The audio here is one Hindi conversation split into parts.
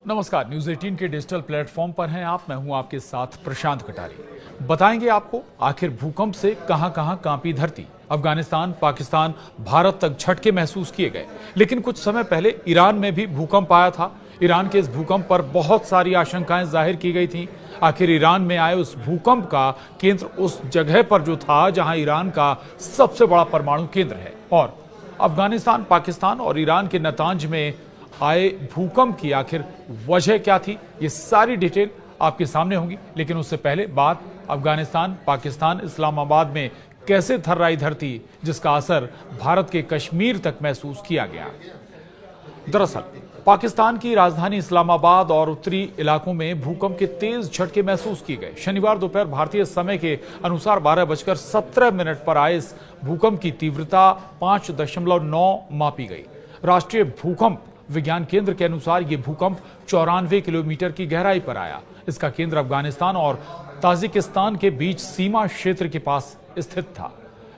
नमस्कार, न्यूज 18 के डिजिटल प्लेटफॉर्म पर हैं आप। मैं हूं आपके साथ प्रशांत कटारी। बताएंगे आपको आखिर भूकंप से कहां-कहां कांपी धरती। अफगानिस्तान, पाकिस्तान, भारत तक झटके महसूस किए गए, लेकिन कुछ समय पहले ईरान में भी भूकंप आया था। ईरान के इस भूकंप पर बहुत सारी आशंकाएं जाहिर की गई थी। आखिर ईरान में आए उस भूकंप का केंद्र उस जगह पर जो था जहां ईरान का सबसे बड़ा परमाणु केंद्र है, और अफगानिस्तान, पाकिस्तान और ईरान के नतांज में आए भूकंप की आखिर वजह क्या थी, ये सारी डिटेल आपके सामने होंगी। लेकिन उससे पहले बात अफगानिस्तान, पाकिस्तान, इस्लामाबाद में कैसे थर्राई धरती जिसका असर भारत के कश्मीर तक महसूस किया गया। दरअसल पाकिस्तान की राजधानी इस्लामाबाद और उत्तरी इलाकों में भूकंप के तेज झटके महसूस किए गए। शनिवार दोपहर भारतीय समय के अनुसार 12:17 पर आए इस भूकंप की तीव्रता 5.9 मापी गई। राष्ट्रीय भूकंप विज्ञान केंद्र के अनुसार यह भूकंप 94 किलोमीटर की गहराई पर आया। इसका केंद्र अफगानिस्तान और ताजिकिस्तान के बीच सीमा क्षेत्र के पास स्थित था।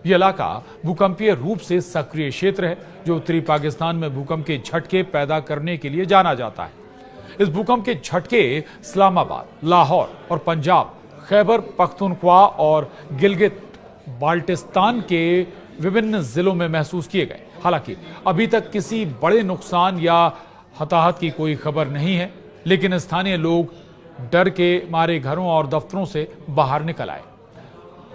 यह इलाका भूकंपीय रूप से सक्रिय क्षेत्र है, जो उत्तरी पाकिस्तान में भूकंप के झटके पैदा करने के लिए जाना जाता है। इस भूकंप के झटके इस्लामाबाद, लाहौर और पंजाब, खैबर पख्तूनख्वा और गिलगित बाल्टिस्तान के विभिन्न जिलों में महसूस किए गए। हालांकि अभी तक किसी बड़े नुकसान या हताहत की कोई खबर नहीं है, लेकिन स्थानीय लोग डर के मारे घरों और दफ्तरों से बाहर निकल आए।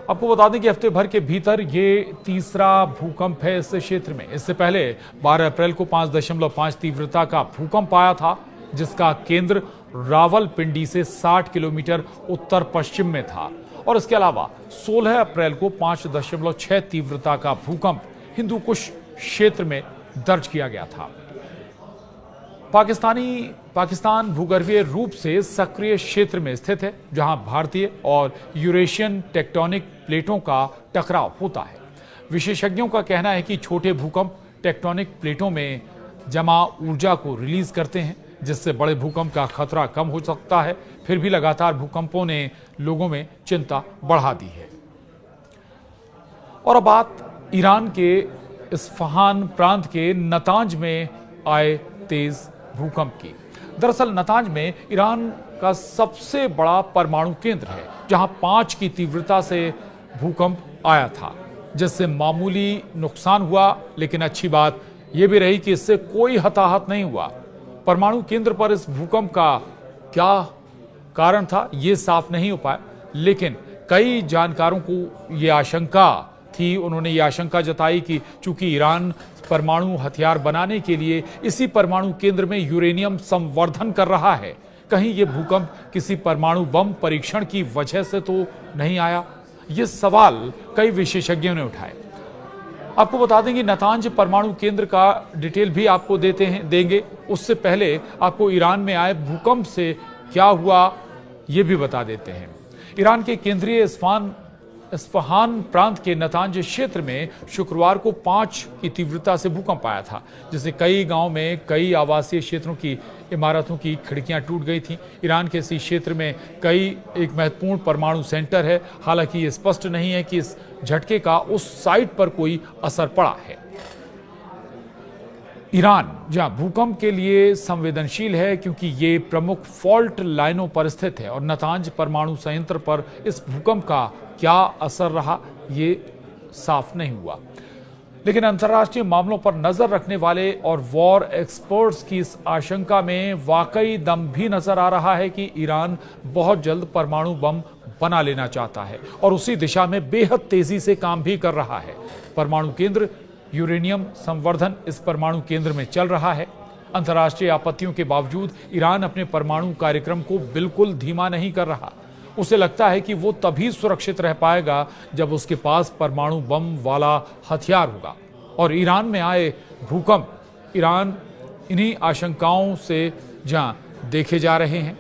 आपको बता दें कि हफ्ते भर के भीतर ये तीसरा भूकंप है इस क्षेत्र में। इससे पहले 12 अप्रैल को 5.5 तीव्रता का भूकंप आया था, जिसका केंद्र रावलपिंडी से 60 किलोमीटर उत्तर पश्चिम में था। और इसके अलावा 16 अप्रैल को 5.6 तीव्रता का भूकंप हिंदू कुश क्षेत्र में दर्ज किया गया था। पाकिस्तान भूगर्भीय रूप से सक्रिय क्षेत्र में स्थित है, जहां भारतीय और यूरेशियन टेक्टोनिक प्लेटों का टकराव होता है। विशेषज्ञों का कहना है कि छोटे भूकंप टेक्टोनिक प्लेटों में जमा ऊर्जा को रिलीज करते हैं, जिससे बड़े भूकंप का खतरा कम हो सकता है। फिर भी लगातार भूकंपों ने लोगों में चिंता बढ़ा दी है। और अब बात ईरान के इस्फहान प्रांत के नतांज में आए तेज भूकंप की। दरअसल नतांज में ईरान का सबसे बड़ा परमाणु केंद्र है, जहां 5 की तीव्रता से भूकंप आया था, जिससे मामूली नुकसान हुआ। लेकिन अच्छी बात यह भी रही कि इससे कोई हताहत नहीं हुआ। परमाणु केंद्र पर इस भूकंप का क्या कारण था, यह साफ नहीं हो पाया, लेकिन कई जानकारों को यह आशंका थी। उन्होंने ये आशंका जताई कि चूंकि ईरान परमाणु हथियार बनाने के लिए इसी परमाणु केंद्र में यूरेनियम संवर्धन कर रहा है, कहीं ये भूकंप किसी परमाणु बम परीक्षण की वजह से तो नहीं आया। ये सवाल कई विशेषज्ञों ने उठाए। आपको बता दें कि नतांज परमाणु केंद्र का डिटेल भी आपको देंगे। उससे पहले आपको ईरान में आए भूकंप से क्या हुआ ये भी बता देते हैं। ईरान के केंद्रीय इस्फहान प्रांत के नतांज क्षेत्र में शुक्रवार को 5 की तीव्रता से भूकंप आया था, जिससे कई गांव में कई आवासीय क्षेत्रों की इमारतों की खिड़कियां टूट गई थीं। ईरान के इसी क्षेत्र में एक महत्वपूर्ण परमाणु सेंटर है। हालांकि ये स्पष्ट नहीं है कि इस झटके का उस साइट पर कोई असर पड़ा है। ईरान जहां भूकंप के लिए संवेदनशील है, क्योंकि ये प्रमुख फॉल्ट लाइनों पर स्थित है, और नतांज परमाणु संयंत्र पर इस भूकंप का क्या असर रहा ये साफ नहीं हुआ। लेकिन अंतर्राष्ट्रीय मामलों पर नजर रखने वाले और वॉर एक्सपर्ट्स की इस आशंका में वाकई दम भी नजर आ रहा है कि ईरान बहुत जल्द परमाणु बम बना लेना चाहता है, और उसी दिशा में बेहद तेजी से काम भी कर रहा है। परमाणु केंद्र यूरेनियम संवर्धन इस परमाणु केंद्र में चल रहा है। अंतर्राष्ट्रीय आपत्तियों के बावजूद ईरान अपने परमाणु कार्यक्रम को बिल्कुल धीमा नहीं कर रहा। उसे लगता है कि वो तभी सुरक्षित रह पाएगा जब उसके पास परमाणु बम वाला हथियार होगा। और ईरान में आए भूकंप ईरान इन्हीं आशंकाओं से जहां देखे जा रहे हैं।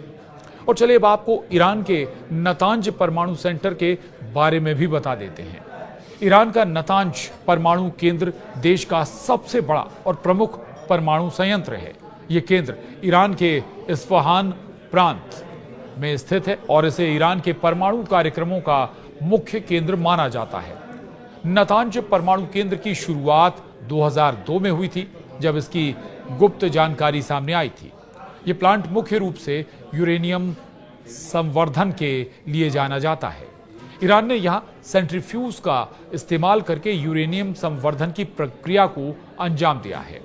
और चलिए अब आपको ईरान के नतांज परमाणु सेंटर के बारे में भी बता देते हैं। ईरान का नतांज परमाणु केंद्र देश का सबसे बड़ा और प्रमुख परमाणु संयंत्र है। यह केंद्र ईरान के इस्फहान प्रांत में स्थित है, और इसे ईरान के परमाणु कार्यक्रमों का मुख्य केंद्र माना जाता है। नतांज परमाणु केंद्र की शुरुआत 2002 में हुई थी, जब इसकी गुप्त जानकारी सामने आई थी। ये प्लांट मुख्य रूप से यूरेनियम संवर्धन के लिए जाना जाता है। ईरान ने यहां सेंट्रीफ्यूज का इस्तेमाल करके यूरेनियम संवर्धन की प्रक्रिया को अंजाम दिया है।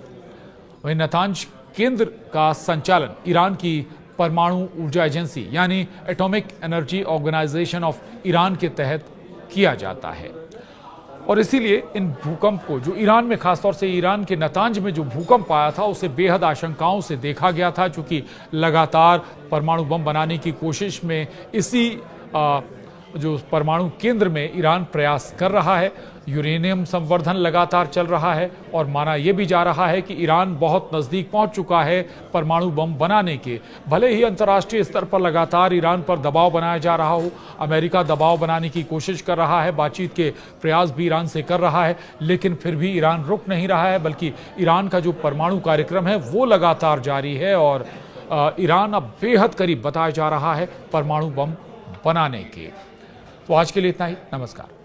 वहीं नातांज केंद्र का संचालन ईरान की परमाणु ऊर्जा एजेंसी यानी atomic energy organisation of Iran के तहत किया जाता है। और इसीलिए इन भूकंप को, जो ईरान में, खासतौर से ईरान के नातांज में जो भूकंप आया था, उसे बेहद आशंकाओं से देखा गया था, क्योंकि लगातार परमाणु बम बनाने की कोशिश में इसी जो परमाणु केंद्र में ईरान प्रयास कर रहा है। यूरेनियम संवर्धन लगातार चल रहा है और माना यह भी जा रहा है कि ईरान बहुत नजदीक पहुंच चुका है परमाणु बम बनाने के। भले ही अंतर्राष्ट्रीय स्तर पर लगातार ईरान पर दबाव बनाया जा रहा हो, अमेरिका दबाव बनाने की कोशिश कर रहा है, बातचीत के प्रयास भी ईरान से कर रहा है, लेकिन फिर भी ईरान रुक नहीं रहा है, बल्कि ईरान का जो परमाणु कार्यक्रम है वो लगातार जारी है और ईरान अब बेहद करीब बताया जा रहा है परमाणु बम बनाने के। तो आज के लिए इतना ही। नमस्कार।